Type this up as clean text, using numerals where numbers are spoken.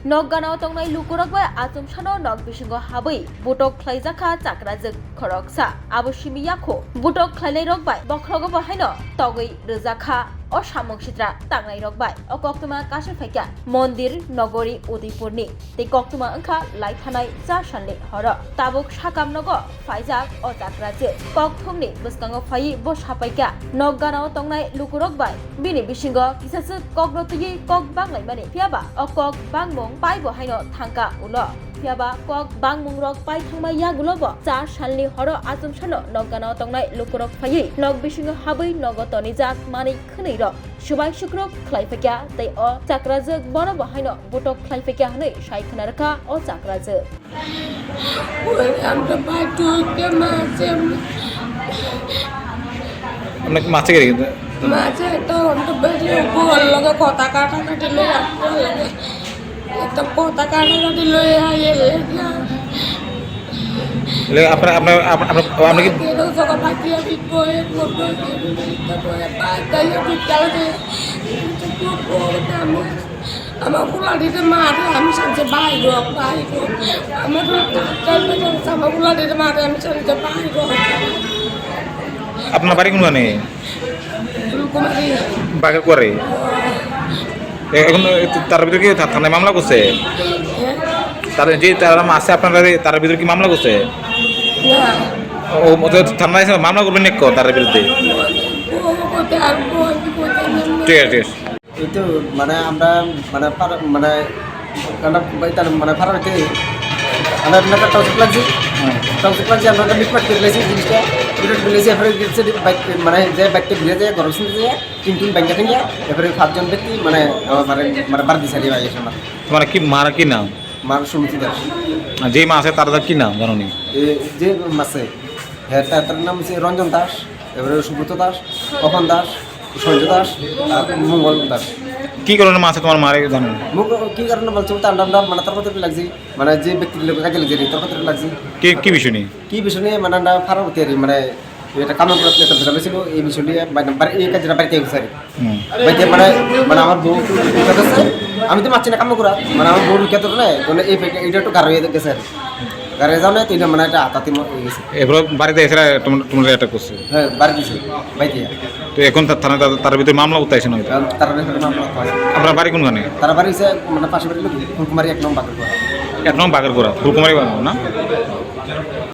Nogganao tongnai lukurok bai atum shano nog bisingo habai butok khlaijaka chakrajak khoroksa abo simiyakho butok khlainai rok bai bokhrogo bahaino togoi rjakha o samung sitra tangnai rok bai o koktuma kasir phaikya mondir nogori udaipurni tei koktuma angkha laithanai ja sanle horo tabuk sakam nogo phaijak o chakraje kokthumni bwskango phai bo sapaikya Nogganao tongnai lukurok bai bini bisingo kisase kokrotigi kok banglai mani phiaba o kok bangmung pai bo haino thangka ulo phiaba kok bangmung rok pai thangma yagulobo 4 salni horo atum sano Nogganao tongnai lukurok phai nog bisingo habai nogotoni jak mani khwnei rok subai sukrok khlaifekya tei o chakrajak bono bo haino butok khlaifekya hanei saikhnarka o chakrajak আমরা বাইরে হইতে মাঝে আপনাকে মাছে গেলে মাঝে একটা অন্য বেরিয়ে বল লগে কথা কাটাকাটি লই লাগে একটা কথা কাটাকাটি লই আইলে আপনার আপনার আপনার আপনি কি কেউ সকাল পাঠিয়ে বিপয়ে করবে তারপরে তাই বিদ্যালয়ে আমার কুলাডিতে মারে আমি সাথে বাইরে আমার আমার কুলাডিতে মারে আমি সাথে বাইরে আপনার বাড়ি কোনখানে কুমারী বাগের করে এখন তার ভিতরে কি থানায় মামলা করছে তার যে তারা আছে আপনারা তার ভিতরে কি মামলা করছে ও থানায় মামলা করবেন না তার বিরুদ্ধে ঠিক আছে itu mana আমরা মানে মানে karena তার মানে ফারাতে আমরা একটা টপিক লাগছে আমরা মিটমাট করে লেছি জিনিসটা এটা বলেছি এবারে গেছে বাইক মানে যে বাইকটা ঘুরে যায় গরসিন যে তিন ব্যাংকে থেকে এবারে পাঁচজন ব্যক্তি মানে মানে বার দিছে রে ভাই এসে তোমার কি মারা কি নাম মার সুমিতি দাস যে মা আছে তার কি নাম জানো নি যে মাসে হ্যাঁ তার নাম হচ্ছে রঞ্জন দাস এবারে সুব্রত দাস অখন দাস সঞ্জয় দাস আর মঙ্গল দাস কি কারণে মা আছে তোমার মারে জানো মুখ কি কারণে বলছো তান্ডা মানে তর্ক লাগছে মানে যে ব্যক্তির লোক কাজে লাগছে তর্ক লাগছে কি বিষয় নিয়ে কি বিষয় নিয়ে মানে আমরা ফারাবতি আর মানে এটা কামনা করতে একটা ধরা ছিল এই বিষয় নিয়ে এই কাজটা বাড়িতে গেছে বাড়িতে মানে মানে আমার বউ আছে আমি তো মারছি না কাম করা মানে আমার বউ খেতে না এই এটা একটু গাড়ি হয়ে গেছে আর গাড়ি যাও না তো এটা মানে একটা হাতাতে গেছে এবার বাড়িতে এসে তোমার এটা করছে হ্যাঁ বাড়ি দিছে বাড়িতে তো এখন থানা তার ভিতরে মামলা উঠাইছে না তারা আপনার বাড়ি কোনখানে তারা বাড়ি মানে পাশে বাড়ি ফুলকুমারি 1 নম্বর বাগের এক নম্বর বাগের গোড়া ফুলকুমারি বাগান না